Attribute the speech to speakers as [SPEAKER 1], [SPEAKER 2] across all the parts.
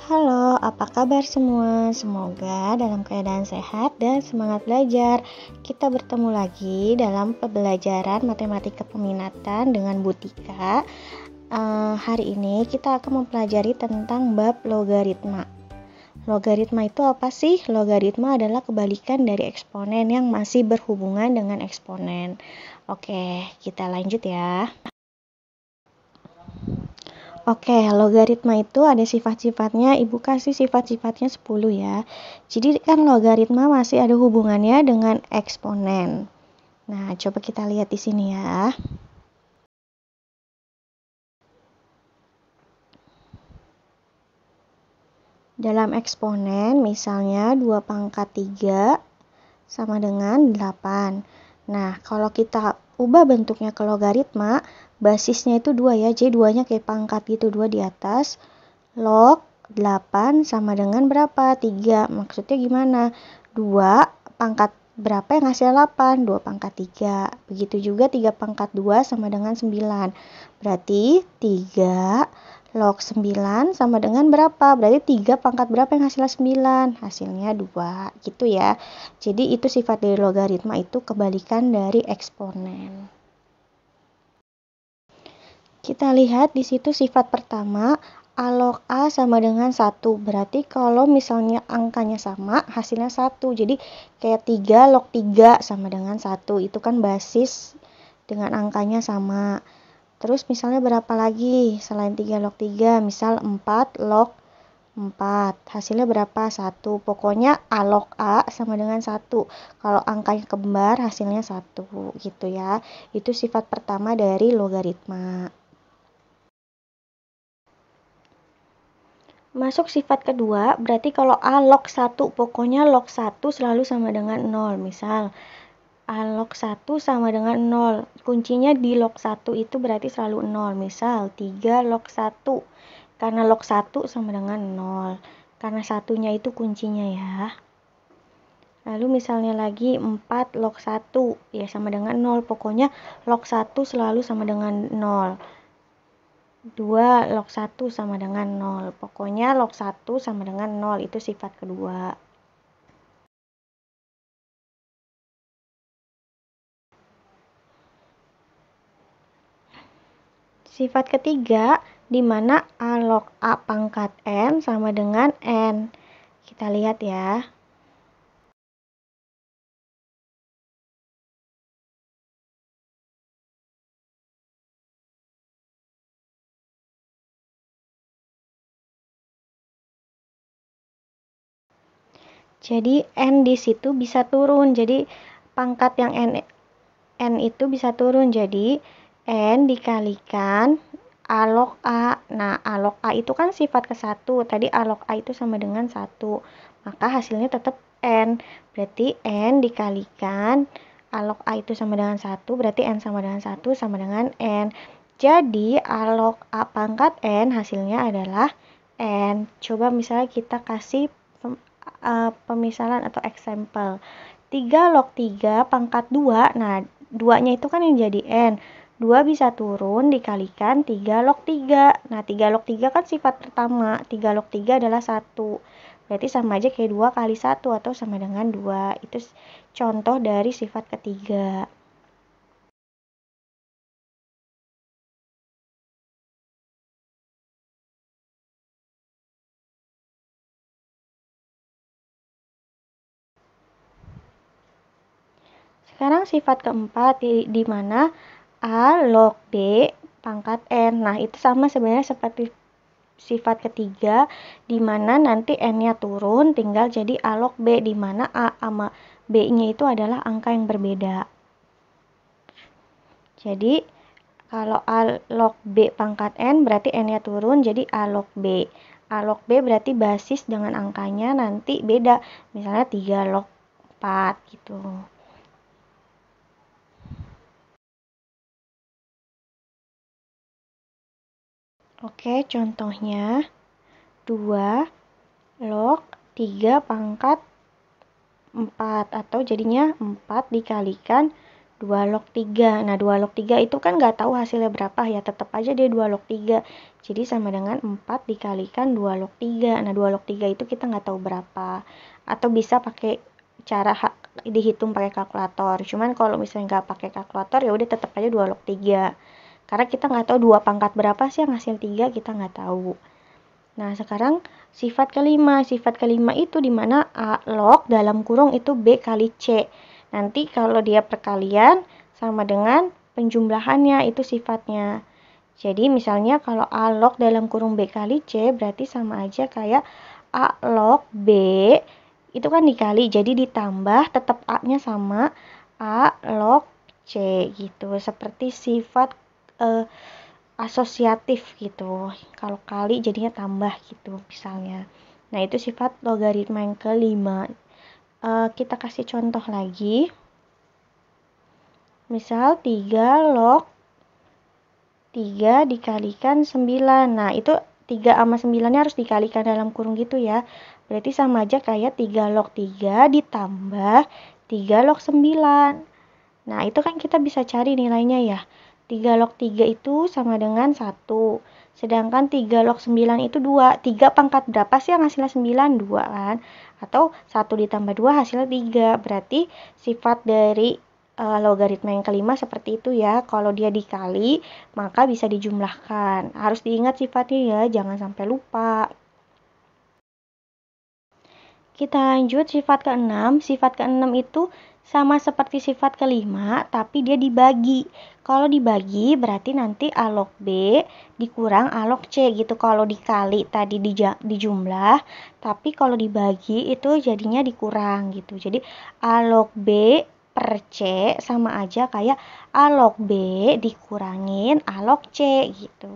[SPEAKER 1] Halo, apa kabar semua? Semoga dalam keadaan sehat dan semangat belajar. Kita bertemu lagi dalam pembelajaran matematika peminatan dengan Bu Tika. Hari ini kita akan mempelajari tentang bab logaritma. Logaritma itu apa sih? Logaritma adalah kebalikan dari eksponen yang masih berhubungan dengan eksponen. Oke, kita lanjut ya. Oke, logaritma itu ada sifat-sifatnya. Ibu kasih sifat-sifatnya 10 ya. Jadi kan logaritma masih ada hubungannya dengan eksponen. Nah, coba kita lihat di sini ya. Dalam eksponen, misalnya 2 pangkat 3 sama dengan 8. Nah, kalau kita ubah bentuknya ke logaritma, basisnya itu 2 ya. Jadi 2-nya kayak pangkat gitu, 2 di atas. Log 8 sama dengan berapa? 3. Maksudnya gimana? 2 pangkat berapa yang hasil 8? 2 pangkat 3. Begitu juga 3 pangkat 2 sama dengan 9. Berarti 3 log 9 sama dengan berapa? Berarti 3 pangkat berapa yang hasilnya 9? Hasilnya 2. Gitu ya. Jadi itu sifat dari logaritma, itu kebalikan dari eksponen. Kita lihat di situ sifat pertama, A log A sama dengan 1. Berarti kalau misalnya angkanya sama, hasilnya 1. Jadi kayak 3 log 3 sama dengan 1. Itu kan basis dengan angkanya sama. Terus misalnya berapa lagi selain 3 log 3? Misal 4 log 4. Hasilnya berapa? 1. Pokoknya A log A sama dengan 1. Kalau angkanya kembar, hasilnya 1. Gitu ya. Itu sifat pertama dari logaritma. Masuk sifat kedua, berarti kalau A log 1, pokoknya log 1 selalu sama dengan 0. Misal, A log 1 sama dengan 0. Kuncinya di log 1 itu berarti selalu 0. Misal, 3 log 1. Karena log 1 sama dengan 0. Karena satunya itu kuncinya ya. Lalu misalnya lagi 4 log 1. Ya sama dengan 0. Pokoknya log 1 selalu sama dengan 0. 2 log 1 sama dengan 0. Pokoknya log 1 sama dengan 0. Itu sifat kedua. Sifat ketiga, di mana A log A pangkat N sama dengan N. Kita lihat ya. Jadi N di situ bisa turun. Jadi pangkat yang N itu bisa turun. Jadi N dikalikan A log A. Nah, A log A itu kan sifat ke-1. Tadi A log A itu sama dengan 1. Maka hasilnya tetap N. Berarti N dikalikan A log A itu sama dengan 1. Berarti N sama dengan 1 sama dengan N. Jadi A log A pangkat N hasilnya adalah N. Coba misalnya kita kasih pemisalan atau example. 3 log 3 pangkat 2. Nah, 2-nya itu kan yang jadi N. 2 bisa turun dikalikan 3 log 3. Nah, 3 log 3 kan sifat pertama. 3 log 3 adalah 1. Berarti sama aja kayak 2 kali 1 atau sama dengan 2. Itu contoh dari sifat ketiga. Sekarang sifat keempat, di mana A log B pangkat N. Nah, itu sama sebenarnya seperti sifat ketiga, di mana nanti N-nya turun, tinggal jadi A log B, di mana A sama B-nya itu adalah angka yang berbeda. Jadi, kalau A log B pangkat N, berarti N-nya turun, jadi A log B. A log B berarti basis dengan angkanya nanti beda. Misalnya 3 log 4 gitu. Oke, contohnya 2 log 3 pangkat 4 atau jadinya 4 dikalikan 2 log 3. Nah, 2 log 3 itu kan nggak tahu hasilnya berapa ya, tetap aja dia 2 log 3. Jadi sama dengan 4 dikalikan 2 log 3. Nah, 2 log 3 itu kita nggak tahu berapa. Atau bisa pakai cara dihitung pakai kalkulator. Cuman kalau misalnya nggak pakai kalkulator ya udah tetap aja 2 log 3. Karena kita nggak tahu 2 pangkat berapa sih yang hasil 3, kita nggak tahu. Nah, sekarang sifat kelima. Sifat kelima itu dimana A log dalam kurung itu B kali C. Nanti kalau dia perkalian sama dengan penjumlahannya, itu sifatnya. Jadi misalnya kalau A log dalam kurung B kali C berarti sama aja kayak A log B itu kan dikali, jadi ditambah tetap A-nya sama A log C gitu. Seperti sifat asosiatif gitu. Kalau kali jadinya tambah gitu misalnya. Nah, itu sifat logaritma yang kelima. Kita kasih contoh lagi. Misal 3 log 3 dikalikan 9. Nah, itu 3 sama 9-nya harus dikalikan dalam kurung gitu ya. Berarti sama aja kayak 3 log 3 ditambah 3 log 9. Nah, itu kan kita bisa cari nilainya ya. 3 log 3 itu sama dengan 1. Sedangkan 3 log 9 itu 2. 3 pangkat berapa sih yang hasilnya 9? 2 kan? Atau 1 ditambah 2 hasilnya 3. Berarti sifat dari logaritma yang kelima seperti itu ya. Kalau dia dikali, maka bisa dijumlahkan. Harus diingat sifatnya ya, jangan sampai lupa. Kita lanjut sifat keenam. Sifat keenam itu sama seperti sifat kelima, tapi dia dibagi. Kalau dibagi berarti nanti A log B dikurang A log C gitu. Kalau dikali tadi dijumlah, tapi kalau dibagi itu jadinya dikurang gitu. Jadi A log B per C sama aja kayak A log B dikurangin A log C gitu.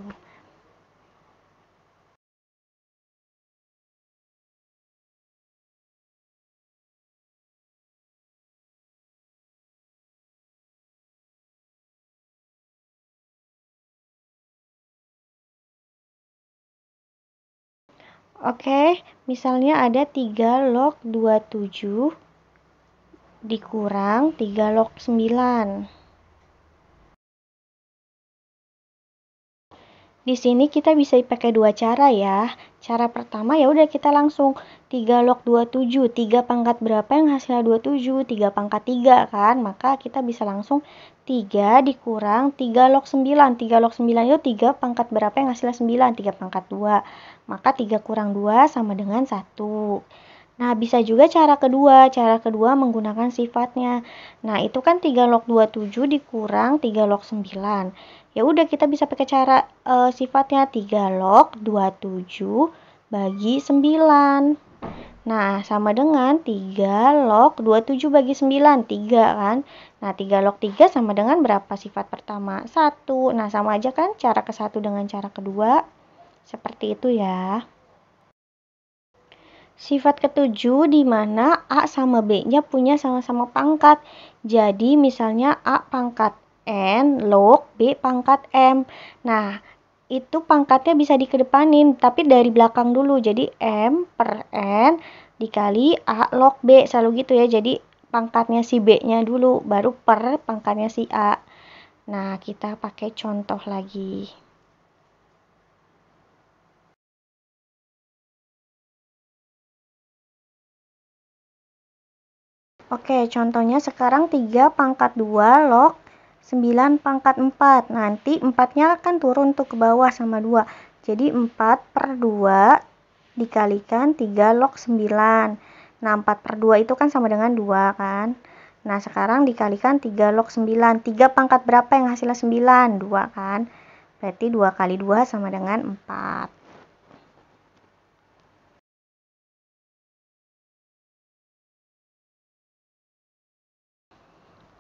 [SPEAKER 1] Oke, misalnya ada 3 log 27 dikurang 3 log 9. Di sini kita bisa pakai dua cara ya. Cara pertama ya udah kita langsung 3 log 27, 3 pangkat berapa yang hasilnya 27? 3 pangkat 3 kan? Maka kita bisa langsung 3 dikurang 3 log 9. 3 log 9 itu 3 pangkat berapa yang hasilnya 9? 3 pangkat 2. Maka 3 kurang 2 sama dengan 1. Nah, bisa juga cara kedua. Cara kedua menggunakan sifatnya. Nah, itu kan 3 log 27 dikurang 3 log 9. Ya udah kita bisa pakai cara sifatnya 3 log 27 bagi 9. Nah, sama dengan 3 log 27 bagi 9, 3 kan? Nah, 3 log 3 sama dengan berapa sifat pertama? 1. Nah, sama aja kan cara ke satu dengan cara kedua? Seperti itu ya. Sifat ketujuh di mana A sama B-nya punya sama-sama pangkat. Jadi misalnya A pangkat N log B pangkat M. Nah, itu pangkatnya bisa dikedepanin, tapi dari belakang dulu. Jadi M per N dikali A log B. Selalu gitu ya. Jadi pangkatnya si B-nya dulu, baru per pangkatnya si A. Nah, kita pakai contoh lagi. Oke, contohnya sekarang 3 pangkat 2 log 9 pangkat 4. Nanti 4-nya kan turun tuh ke bawah sama 2. Jadi 4 per 2 dikalikan 3 log 9. Nah, 4 per 2 itu kan sama dengan 2 kan. Nah, sekarang dikalikan 3 log 9. 3 pangkat berapa yang hasilnya 9? 2 kan. Berarti 2 kali 2 sama dengan 4.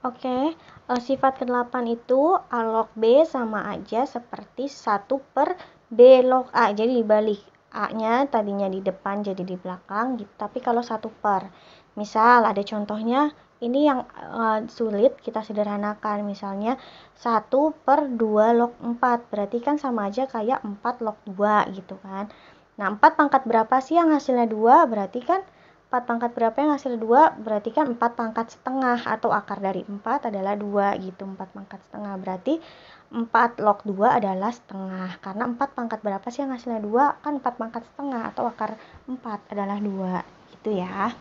[SPEAKER 1] Oke, sifat ke-8 itu A log B sama aja seperti 1 per B log A. Jadi dibalik. A-nya tadinya di depan jadi di belakang gitu. Tapi kalau 1 per. Misal ada contohnya, ini yang sulit kita sederhanakan. Misalnya 1 per 2 log 4. Berarti kan sama aja kayak 4 log 2 gitu kan. Nah, 4 pangkat berapa sih yang hasilnya 2? Berarti kan 4 pangkat berapa yang hasil 2? Berarti kan 4 pangkat setengah, atau akar dari 4 adalah 2 gitu. 4 pangkat setengah berarti 4 log 2 adalah setengah. Karena 4 pangkat berapa sih yang hasilnya 2? Kan 4 pangkat setengah, atau akar 4 adalah 2 gitu ya.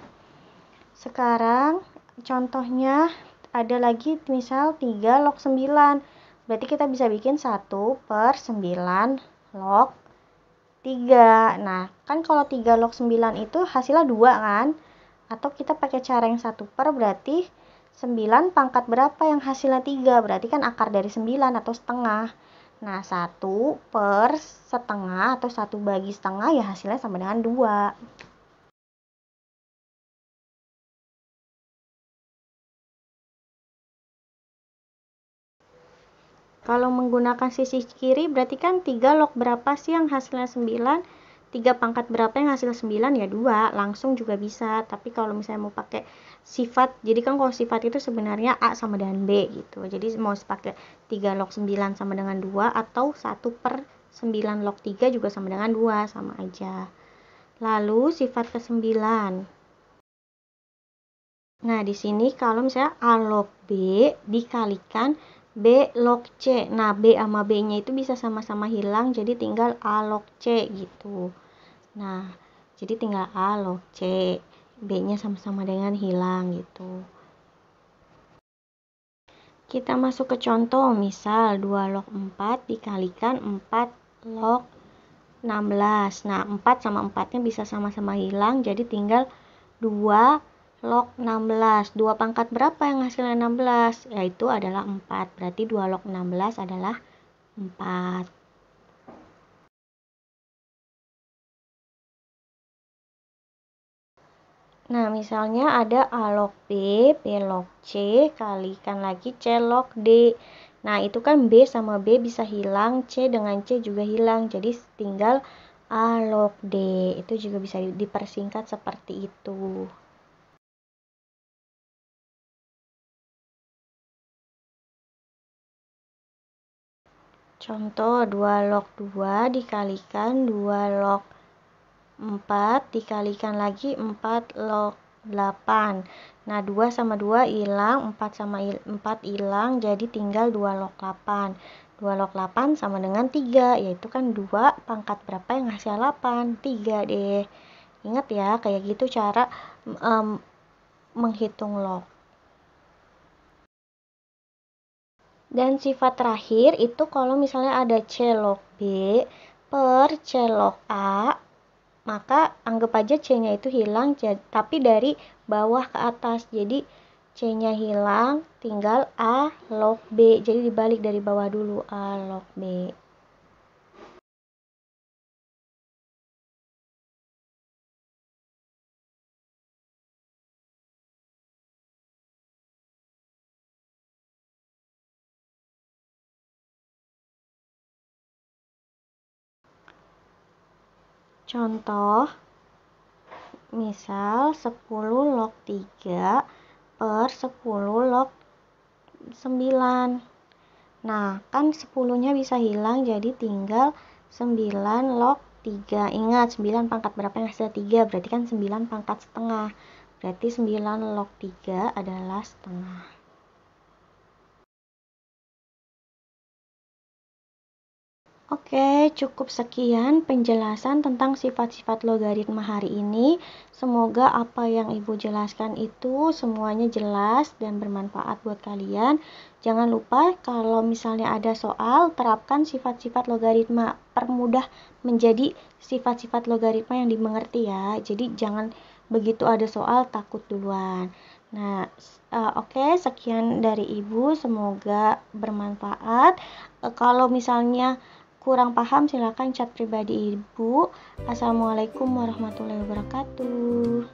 [SPEAKER 1] Sekarang contohnya ada lagi misal 3 log 9. Berarti kita bisa bikin 1/9 log 3. Nah, kan kalau 3 log 9 itu hasilnya 2 kan? Atau kita pakai cara yang 1/, berarti 9 pangkat berapa yang hasilnya 3? Berarti kan akar dari 9 atau setengah. Nah, 1/setengah atau 1 bagi setengah ya hasilnya sama dengan 2. Kalau menggunakan sisi kiri berarti kan 3 log berapa sih yang hasilnya 9? 3 pangkat berapa yang hasil 9? Ya 2, langsung juga bisa. Tapi kalau misalnya mau pakai sifat, jadi kan kalau sifat itu sebenarnya A sama dengan B gitu. Jadi mau pakai 3 log 9 sama dengan 2, atau 1/9 log 3 juga sama dengan 2, sama aja. Lalu sifat ke-9. Nah, di sini kalau misalnya A log B dikalikan B log C. Nah, B sama B-nya itu bisa sama-sama hilang, jadi tinggal A log C gitu. Nah, jadi tinggal A log C. B-nya sama-sama dengan hilang gitu. Kita masuk ke contoh, misal 2 log 4 dikalikan 4 log 16. Nah, 4 sama 4-nya bisa sama-sama hilang, jadi tinggal 2 log 16. 2 pangkat berapa yang hasilnya 16? Yaitu adalah 4. Berarti 2 log 16 adalah 4. Nah, misalnya ada A log B, B log C, kalikan lagi C log D. Nah, itu kan B sama B bisa hilang, C dengan C juga hilang. Jadi tinggal A log D. Itu juga bisa dipersingkat seperti itu. Contoh 2 log 2 dikalikan 2 log 4 dikalikan lagi 4 log 8. Nah, 2 sama 2 hilang, 4 sama 4 hilang, jadi tinggal 2 log 8. 2 log 8 sama dengan 3, yaitu kan 2 pangkat berapa yang hasil 8? 3 deh. Ingat ya, kayak gitu cara menghitung log. Dan sifat terakhir itu kalau misalnya ada C log B per C log A, maka anggap aja C-nya itu hilang, tapi dari bawah ke atas. Jadi C-nya hilang, tinggal A log B. Jadi dibalik dari bawah dulu, A log B. Contoh, misal 10 log 3 per 10 log 9. Nah, kan 10-nya bisa hilang, jadi tinggal 9 log 3. Ingat, 9 pangkat berapa yang hasil 3? Berarti kan 9 pangkat setengah. Berarti 9 log 3 adalah setengah. Oke, cukup sekian penjelasan tentang sifat-sifat logaritma hari ini. Semoga apa yang Ibu jelaskan itu semuanya jelas dan bermanfaat buat kalian. Jangan lupa kalau misalnya ada soal, terapkan sifat-sifat logaritma. Permudah menjadi sifat-sifat logaritma yang dimengerti ya. Jadi jangan begitu ada soal takut duluan. Nah, oke, sekian dari Ibu. Semoga bermanfaat. Kalau misalnya kurang paham silakan chat pribadi Ibu. Assalamualaikum warahmatullahi wabarakatuh.